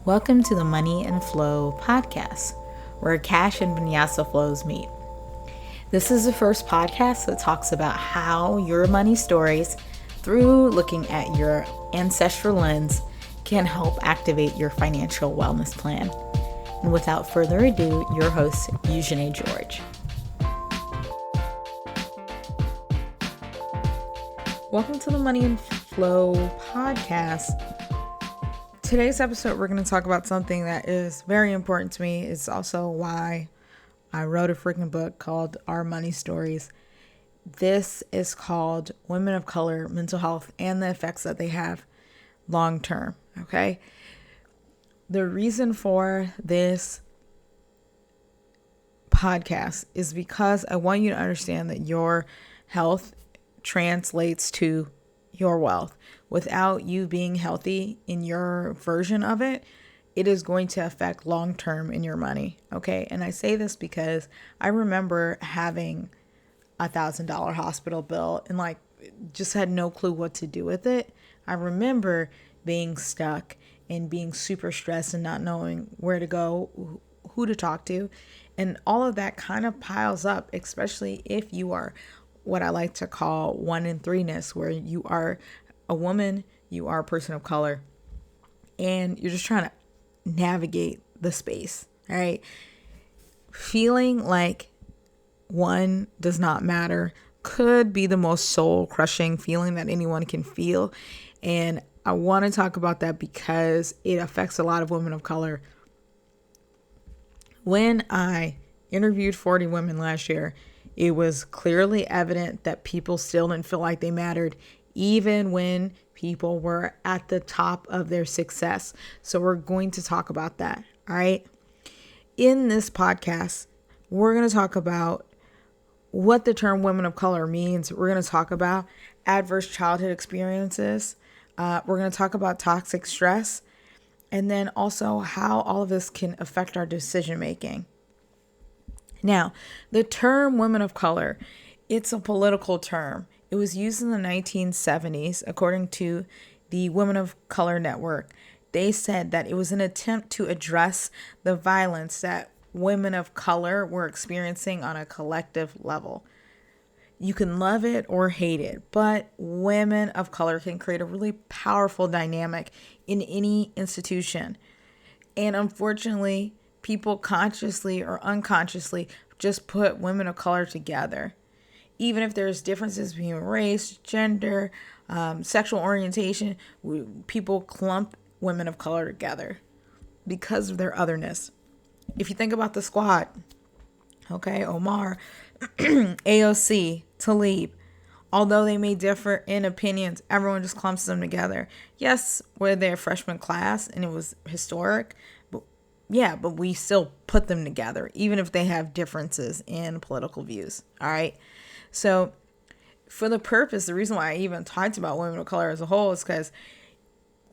Welcome to the Money and Flow podcast, where cash and vinyasa flows meet. This is the first podcast that talks about how your money stories, through looking at your ancestral lens, can help activate your financial wellness plan. And without further ado, your host, Eugenie George. Welcome to the Money and Flow podcast. Today's episode, we're going to talk about something that is very important to me. It's also why I wrote a freaking book called Our Money Stories. This is called Women of Color, Mental Health, and the Effects that they have long term. Okay. The reason for this podcast is because I want you to understand that your health translates to your wealth. Without you being healthy in your version of it, it is going to affect long term in your money. Okay. And I say this because I remember having $1,000 hospital bill and just had no clue what to do with it. I remember being stuck and being super stressed and not knowing where to go, who to talk to. And all of that kind of piles up, especially if you are what I like to call 1 in 3-ness, where you are a woman, you are a person of color, and you're just trying to navigate the space, all right? Feeling like one does not matter could be the most soul-crushing feeling that anyone can feel. And I want to talk about that because it affects a lot of women of color. When I interviewed 40 women last year, it was clearly evident that people still didn't feel like they mattered, even when people were at the top of their success. So we're going to talk about that. All right. In this podcast, we're going to talk about what the term women of color means. We're going to talk about adverse childhood experiences. We're going to talk about toxic stress, and then also how all of this can affect our decision making. Now, the term women of color, it's a political term. It was used in the 1970s, according to the Women of Color Network. They said that it was an attempt to address the violence that women of color were experiencing on a collective level. You can love it or hate it, but women of color can create a really powerful dynamic in any institution. And unfortunately, people consciously or unconsciously just put women of color together. Even if there's differences between race, gender, sexual orientation, people clump women of color together because of their otherness. If you think about the squad, okay, Omar, AOC, Talib, although they may differ in opinions, everyone just clumps them together. Yes, we're their freshman class and it was historic, but we still put them together, even if they have differences in political views. All right. So for the reason why I even talked about women of color as a whole is because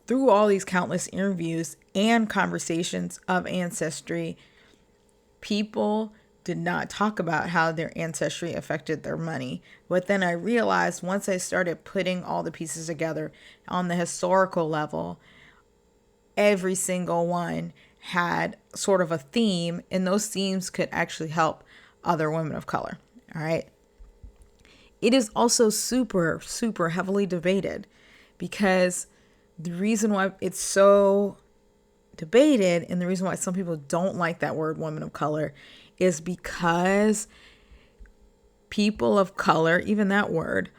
through all these countless interviews and conversations of ancestry, people did not talk about how their ancestry affected their money. But then I realized once I started putting all the pieces together on the historical level, every single one had sort of a theme, and those themes could actually help other women of color. All right. It is also super, super heavily debated because the reason why it's so debated and the reason why some people don't like that word women of color is because people of color, even that word,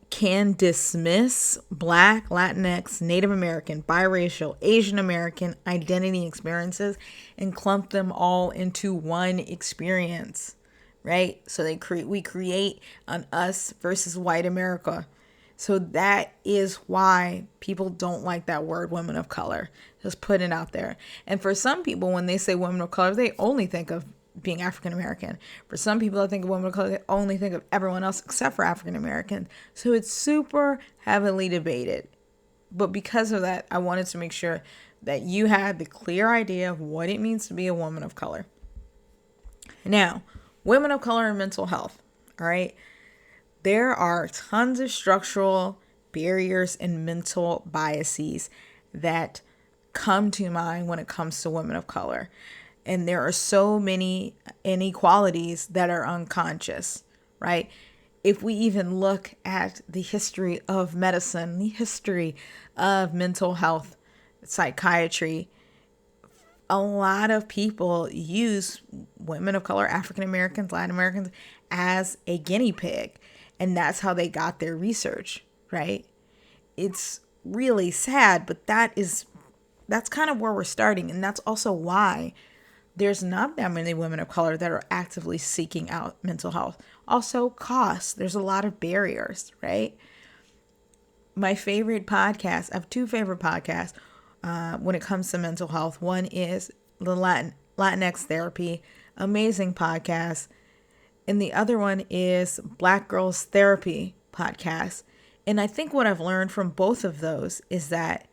can dismiss Black, Latinx, Native American, biracial, Asian American identity experiences and clump them all into one experience, right? So we create an us versus white America. So that is why people don't like that word women of color. Just put it out there. And for some people, when they say women of color, they only think of being African American. For some people that think of women of color, they only think of everyone else except for African American. So it's super heavily debated. But because of that, I wanted to make sure that you had the clear idea of what it means to be a woman of color. Now, women of color and mental health. All right. There are tons of structural barriers and mental biases that come to mind when it comes to women of color. And there are so many inequalities that are unconscious, right? If we even look at the history of medicine, the history of mental health, psychiatry, a lot of people use women of color, African Americans, Latin Americans, as a guinea pig. And that's how they got their research, right? It's really sad, but that's kind of where we're starting. And that's also why there's not that many women of color that are actively seeking out mental health. Also, cost. There's a lot of barriers, right? My favorite podcast, I have two favorite podcasts when it comes to mental health. One is the Latinx Therapy, amazing podcast. And the other one is Black Girls Therapy podcast. And I think what I've learned from both of those is that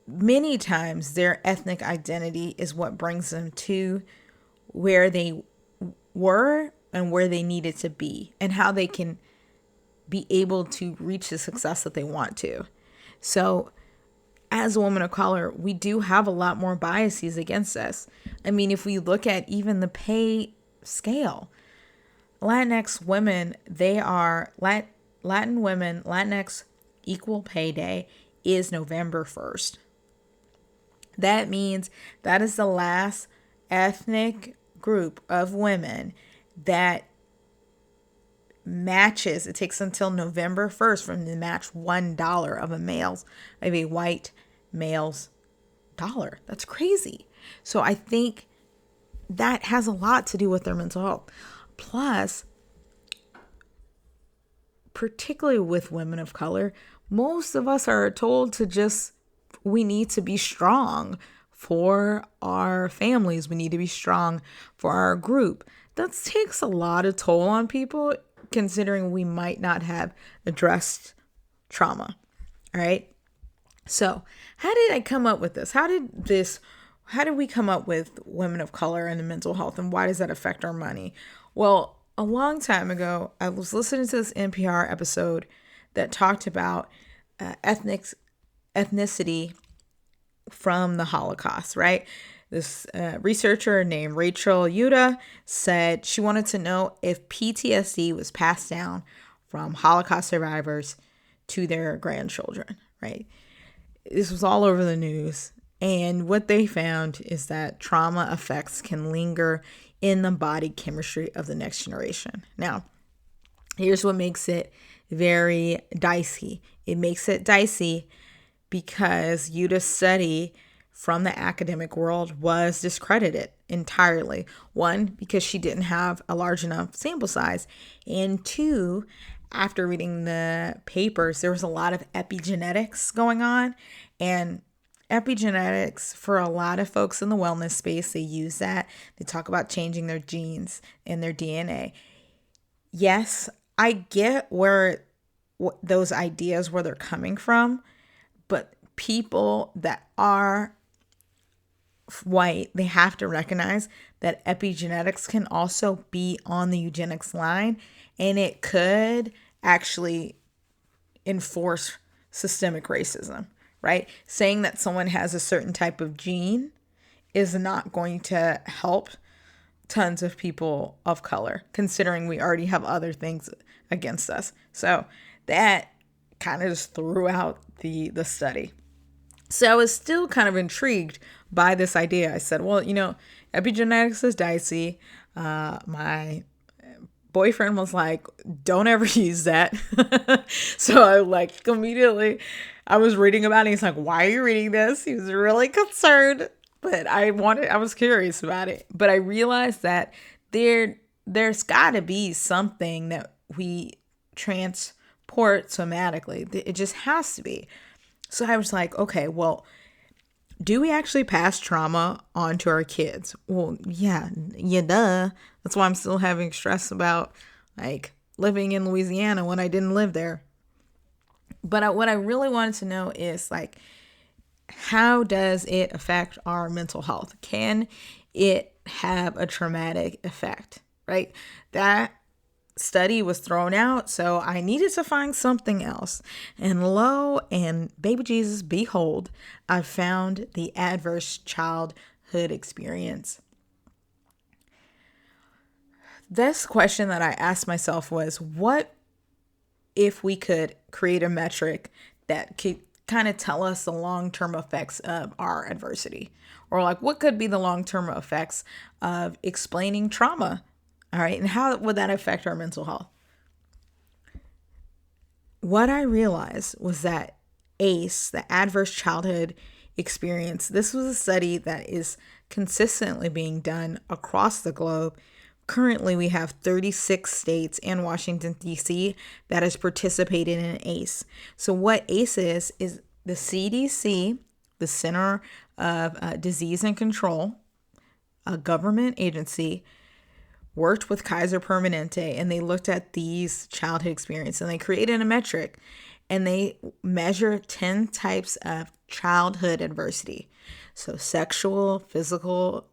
many times their ethnic identity is what brings them to where they were and where they needed to be and how they can be able to reach the success that they want to. So as a woman of color, we do have a lot more biases against us. I mean, if we look at even the pay scale, Latinx women, Latin women, Latinx Equal Pay Day is November 1st. That means that is the last ethnic group of women that matches. It takes until November 1st for them to match $1 of a white male's dollar. That's crazy. So I think that has a lot to do with their mental health. Plus, particularly with women of color, most of us are told we need to be strong for our families. We need to be strong for our group. That takes a lot of toll on people, considering we might not have addressed trauma. All right. So how did I come up with this? How did we come up with women of color and the mental health, and why does that affect our money? Well, a long time ago, I was listening to this NPR episode that talked about ethnicity from the Holocaust, right? This researcher named Rachel Yuta said she wanted to know if PTSD was passed down from Holocaust survivors to their grandchildren, right? This was all over the news. And what they found is that trauma effects can linger in the body chemistry of the next generation. Now, here's what makes it very dicey. It makes it dicey because Yuta's study from the academic world was discredited entirely. One, because she didn't have a large enough sample size. And two, after reading the papers, there was a lot of epigenetics going on. And epigenetics, for a lot of folks in the wellness space, they use that. They talk about changing their genes and their DNA. Yes, I get those ideas, where they're coming from, but people that are white, they have to recognize that epigenetics can also be on the eugenics line, and it could actually enforce systemic racism, right? Saying that someone has a certain type of gene is not going to help tons of people of color, considering we already have other things against us. So that kind of just threw out the study. So I was still kind of intrigued by this idea. I said, well, epigenetics is dicey. My boyfriend was like, don't ever use that. So I immediately, I was reading about it. He's like, why are you reading this? He was really concerned, but I was curious about it. But I realized that there's got to be something that we transport somatically. It just has to be. So I was like, okay, well, do we actually pass trauma on to our kids? Well, yeah, duh. That's why I'm still having stress about living in Louisiana when I didn't live there. But what I really wanted to know is how does it affect our mental health? Can it have a traumatic effect, right? That study was thrown out, so I needed to find something else. And lo and baby Jesus, behold, I found the adverse childhood experience. This question that I asked myself was, what if we could create a metric that could kind of tell us the long-term effects of our adversity? Or like, what could be the long-term effects of explaining trauma? All right, and how would that affect our mental health? What I realized was that ACE, the adverse childhood experience, this was a study that is consistently being done across the globe. Currently, we have 36 states and Washington, D.C. that has participated in ACE. So what ACE is the CDC, the Center of Disease and Control, a government agency, worked with Kaiser Permanente, and they looked at these childhood experiences, and they created a metric, and they measure 10 types of childhood adversity. So sexual, physical,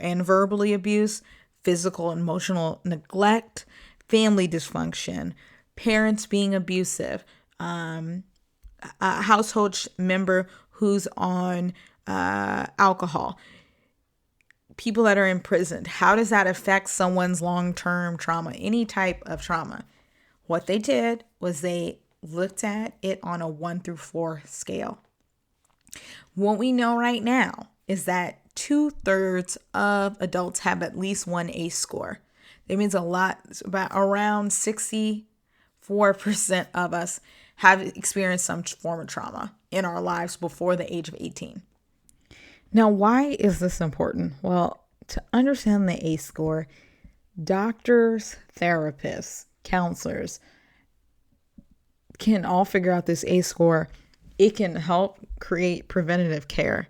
and verbally abuse, physical and emotional neglect, family dysfunction, parents being abusive, a household member who's on alcohol, people that are imprisoned. How does that affect someone's long-term trauma, any type of trauma? What they did was they looked at it on a 1 through 4 scale. What we know right now is that 2/3 of adults have at least one ACE score. That means a lot, about around 64% of us have experienced some form of trauma in our lives before the age of 18. Now, why is this important? Well, to understand the ACE score, doctors, therapists, counselors can all figure out this ACE score. It can help create preventative care.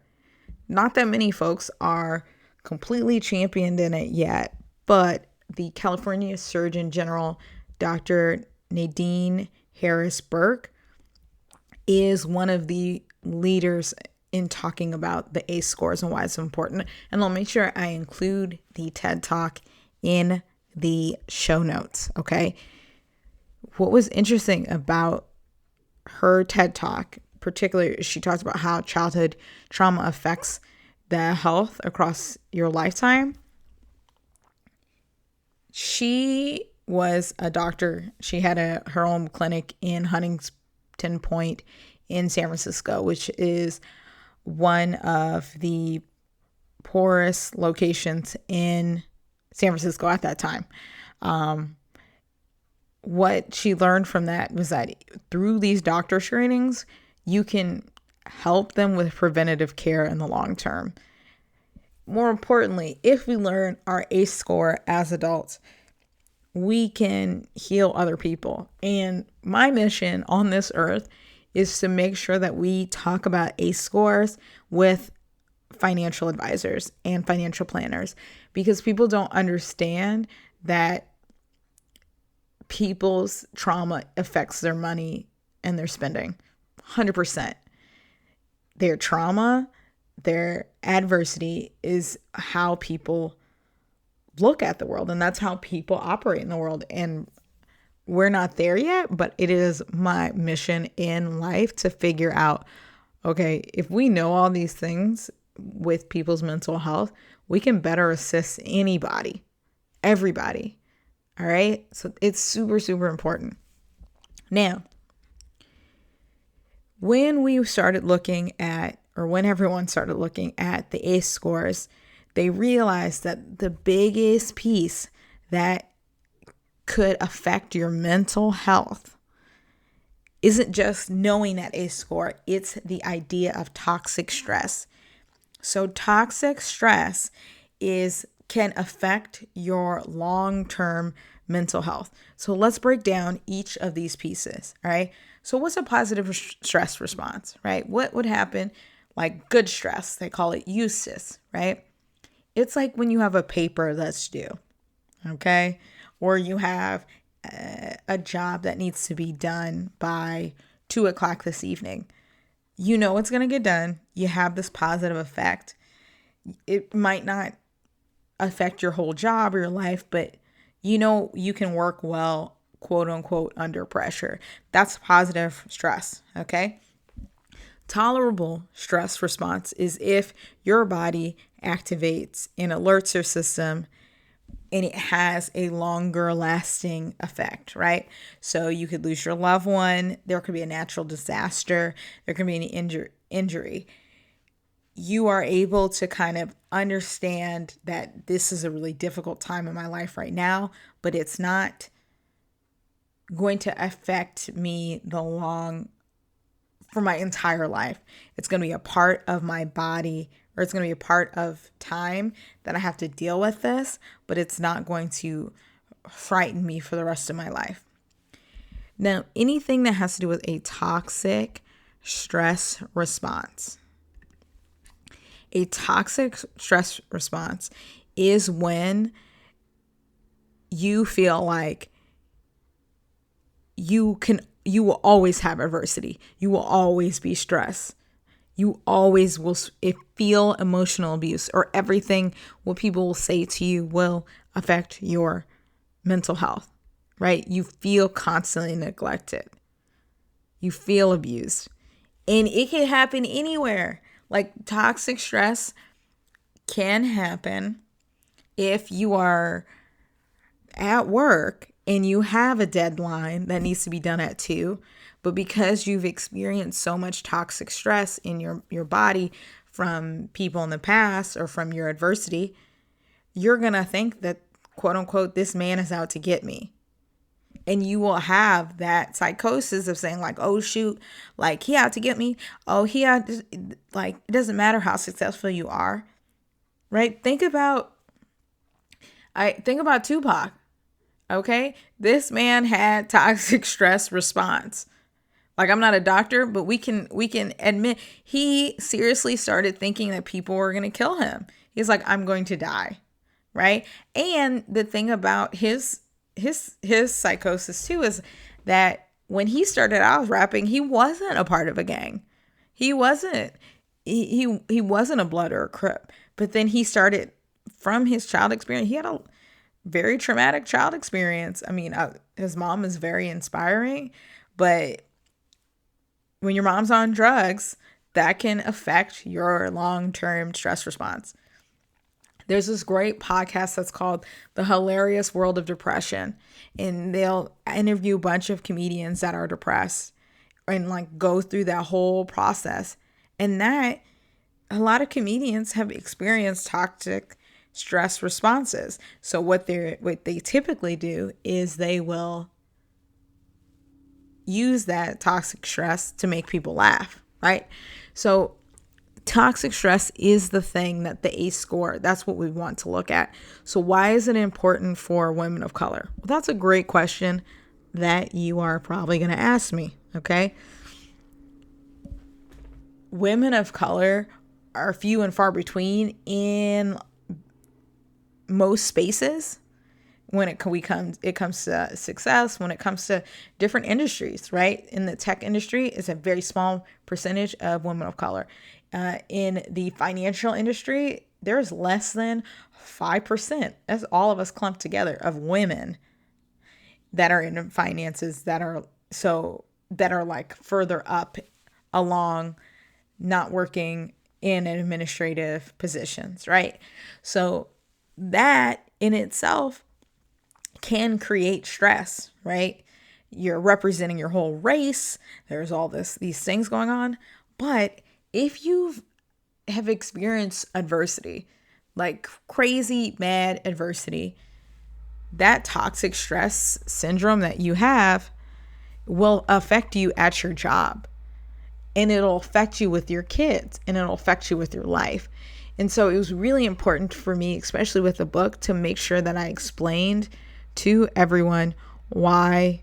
Not that many folks are completely championed in it yet, but the California Surgeon General, Dr. Nadine Harris Burke, is one of the leaders in talking about the ACE scores and why it's important. And I'll make sure I include the TED Talk in the show notes, okay? What was interesting about her TED Talk, particularly, she talks about how childhood trauma affects the health across your lifetime. She was a doctor. She had her own clinic in Huntington Point in San Francisco, which is one of the poorest locations in San Francisco at that time. What she learned from that was that through these doctor trainings, you can help them with preventative care in the long term. More importantly, if we learn our ACE score as adults, we can heal other people. And my mission on this earth is to make sure that we talk about ACE scores with financial advisors and financial planners, because people don't understand that people's trauma affects their money and their spending 100%. Their trauma, their adversity is how people look at the world, and that's how people operate in the world. And we're not there yet, but it is my mission in life to figure out, okay, if we know all these things with people's mental health, we can better assist anybody, everybody. All right. So it's super, super important. Now, when we started looking at, or when everyone started looking at the ACE scores, they realized that the biggest piece that could affect your mental health isn't just knowing that ACE score, it's the idea of toxic stress. So toxic stress can affect your long-term mental health. So let's break down each of these pieces, all right? So what's a positive stress response, right? What would happen? Like good stress, they call it eustace, right? It's like when you have a paper that's due, okay? Or you have a job that needs to be done by 2:00 this evening. You know it's going to get done. You have this positive effect. It might not affect your whole job or your life, but you can work well, quote unquote, under pressure. That's positive stress, okay? Tolerable stress response is if your body activates and alerts your system and it has a longer lasting effect, right? So you could lose your loved one, there could be a natural disaster, there could be an injury. You are able to kind of understand that this is a really difficult time in my life right now, but it's not going to affect me for my entire life. It's going to be a part of my body, or it's going to be a part of time that I have to deal with this, but it's not going to frighten me for the rest of my life. Now, anything that has to do with a toxic stress response. A toxic stress response is when you feel like you will always have adversity. You will always be stressed. You always will feel emotional abuse, or everything what people will say to you will affect your mental health, right? You feel constantly neglected. You feel abused. And it can happen anywhere. Like toxic stress can happen if you are at work and you have a deadline that needs to be done at 2, but because you've experienced so much toxic stress in your body from people in the past or from your adversity, you're going to think that, quote unquote, this man is out to get me. And you will have that psychosis of saying like, oh shoot, like he out to get me. Oh, like, it doesn't matter how successful you are, right? Think about Tupac. Okay. This man had toxic stress response. Like, I'm not a doctor, but we can admit he seriously started thinking that people were going to kill him. He's like, I'm going to die. Right. And the thing about his psychosis too is that when he started out rapping, he wasn't a part of a gang. He wasn't a Blood or a Crip. But then he started, from his child experience, he had a very traumatic child experience. I mean, his mom is very inspiring, but when your mom's on drugs, that can affect your long-term stress response. There's this great podcast that's called The Hilarious World of Depression, and they'll interview a bunch of comedians that are depressed and like go through that whole process. And that a lot of comedians have experienced toxic stress responses. So what they typically do is they will use that toxic stress to make people laugh, right? So toxic stress is the thing that the ACE score, that's what we want to look at. So why is it important for women of color? Well, that's a great question that you are probably going to ask me, okay? Women of color are few and far between in most spaces when it comes to success, when it comes to different industries, right? In the tech industry, it's a very small percentage of women of color. In the financial industry, there's less than 5%. That's all of us clumped together of women that are in finances that are like further up along, not working in administrative positions, right? So that in itself can create stress, right? You're representing your whole race. There's all these things going on. But if you have experienced adversity, like crazy, mad adversity, that toxic stress syndrome that you have will affect you at your job. And it'll affect you with your kids, and it'll affect you with your life. And so it was really important for me, especially with the book, to make sure that I explained to everyone why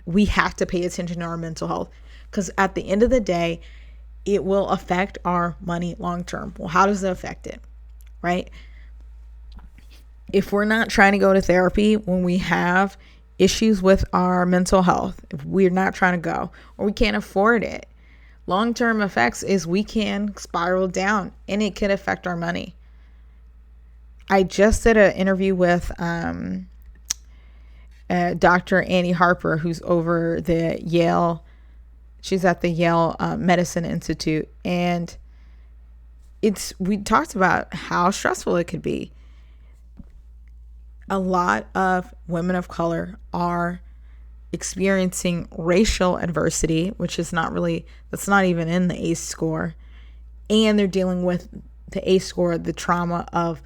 we have to pay attention to our mental health. Because at the end of the day, it will affect our money long term. Well, how does it affect it? Right? If we're not trying to go to therapy when we have issues with our mental health, if we're not trying to go, or we can't afford it, long-term effects is we can spiral down and it can affect our money. I just did an interview with Dr. Annie Harper, who's over the Yale, she's at the Yale Medicine Institute, and we talked about how stressful it could be. A lot of women of color are experiencing racial adversity, which is that's not even in the ACE score, and they're dealing with the ACE score, the trauma of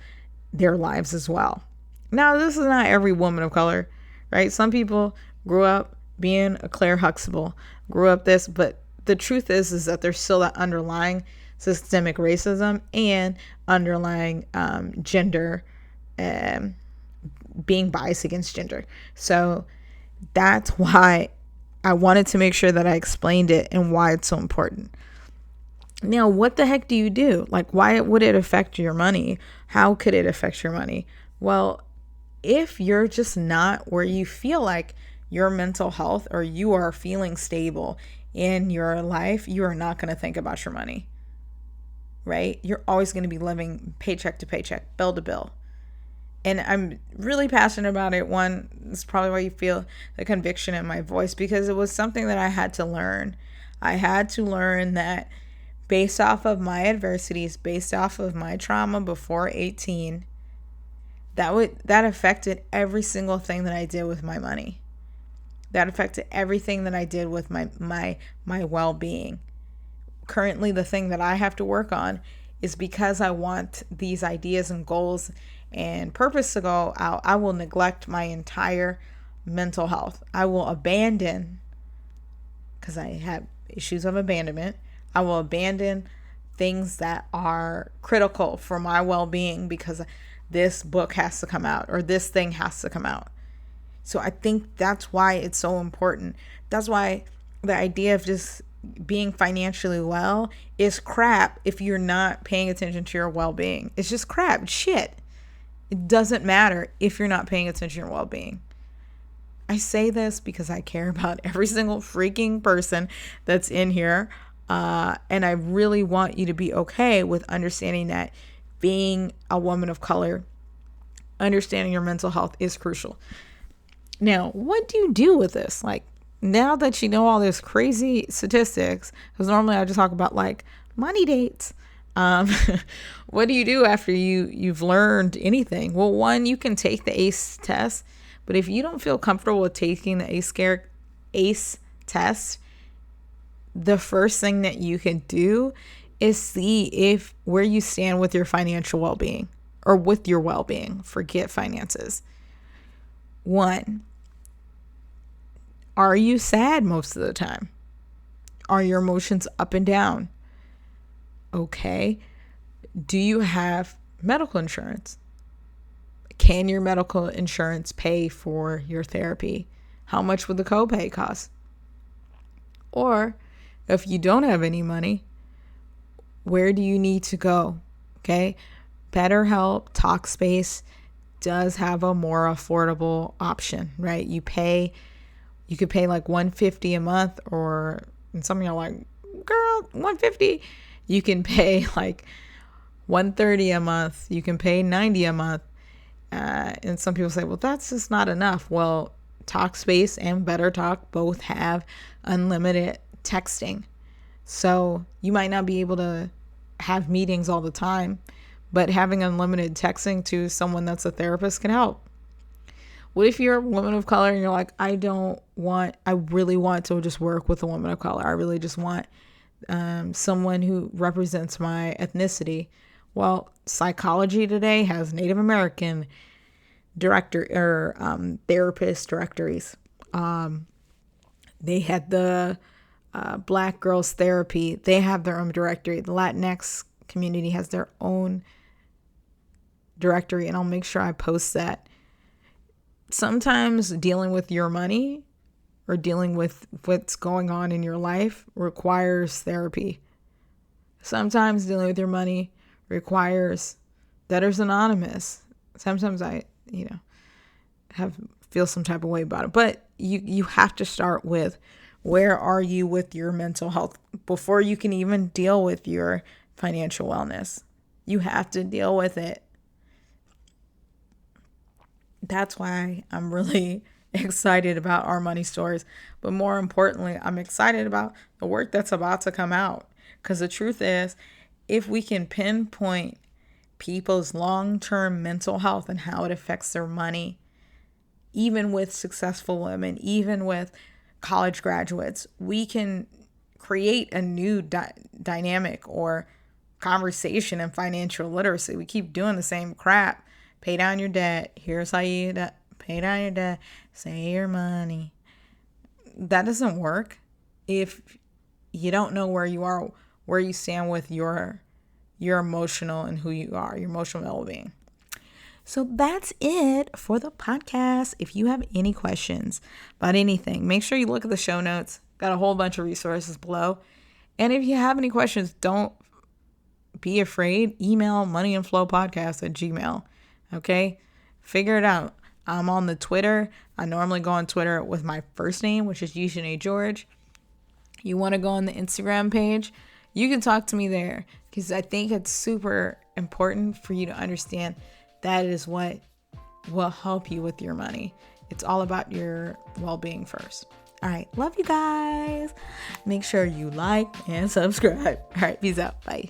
their lives as well. Now, this is not every woman of color, right? Some people grew up being a Claire Huxtable, grew up this, but the truth is that there's still that underlying systemic racism and underlying gender, being biased against gender. So that's why I wanted to make sure that I explained it and why it's so important. Now, what the heck do you do? Like, why would it affect your money? How could it affect your money? Well, if you're just not where you feel like your mental health or you are feeling stable in your life, you are not going to think about your money, right? You're always going to be living paycheck to paycheck, bill to bill. And I'm really passionate about it. One, it's probably why you feel the conviction in my voice, because it was something that I had to learn. I had to learn that based off of my adversities, based off of my trauma before 18, that affected every single thing that I did with my money. That affected everything that I did with my well-being. Currently, the thing that I have to work on is, because I want these ideas and goals and purpose to go out, I will neglect my entire mental health. I will abandon, because I have issues of abandonment, I will abandon things that are critical for my well-being because this book has to come out or this thing has to come out. So I think that's why it's so important. That's why the idea of just being financially well is crap if you're not paying attention to your well-being. It's just crap. Shit. It doesn't matter if you're not paying attention to your well-being. I say this because I care about every single freaking person that's in here. And I really want you to be okay with understanding that being a woman of color, understanding your mental health is crucial. Now, what do you do with this? Like, now that you know all this crazy statistics, because normally I just talk about like money dates. What do you do after you've learned anything? Well, one, you can take the ACE test, but if you don't feel comfortable with taking the ACE test, the first thing that you can do is see if where you stand with your financial well-being or with your well-being. Forget finances. One, are you sad most of the time? Are your emotions up and down? Okay. Do you have medical insurance? Can your medical insurance pay for your therapy? How much would the copay cost? Or if you don't have any money, where do you need to go? Okay. BetterHelp, Talkspace does have a more affordable option, right? You could pay like $150 a month, or, and some of y'all are like, girl, $150. You can pay like $130 a month. You can pay $90 a month. And some people say, well, that's just not enough. Well, Talkspace and BetterTalk both have unlimited texting. So you might not be able to have meetings all the time, but having unlimited texting to someone that's a therapist can help. What if you're a woman of color and you're like, I really want to just work with a woman of color. I really just want someone who represents my ethnicity. Well, Psychology Today has Native American therapist directories. They had the Black Girls Therapy. They have their own directory. The Latinx community has their own directory, and I'll make sure I post that. Sometimes dealing with your money or dealing with what's going on in your life requires therapy. Sometimes dealing with your money requires Debtors Anonymous. Sometimes I, feel some type of way about it. But you have to start with, where are you with your mental health before you can even deal with your financial wellness? You have to deal with it. That's why I'm really excited about our money stories, but more importantly, I'm excited about the work that's about to come out. Because the truth is, if we can pinpoint people's long-term mental health and how it affects their money, even with successful women, even with college graduates, we can create a new dynamic or conversation in financial literacy. We keep doing the same crap. Pay down your debt. Here's how you pay down your debt. Save your money. That doesn't work if you don't know where you are, where you stand with your emotional and who you are, your emotional well-being. So that's it for the podcast. If you have any questions about anything, make sure you look at the show notes. Got a whole bunch of resources below. And if you have any questions, don't be afraid. Email moneyandflowpodcast@gmail.com. Okay? Figure it out. I'm on the Twitter. I normally go on Twitter with my first name, which is Yishane George. You want to go on the Instagram page? You can talk to me there because I think it's super important for you to understand that is what will help you with your money. It's all about your well-being first. All right. Love you guys. Make sure you like and subscribe. All right. Peace out. Bye.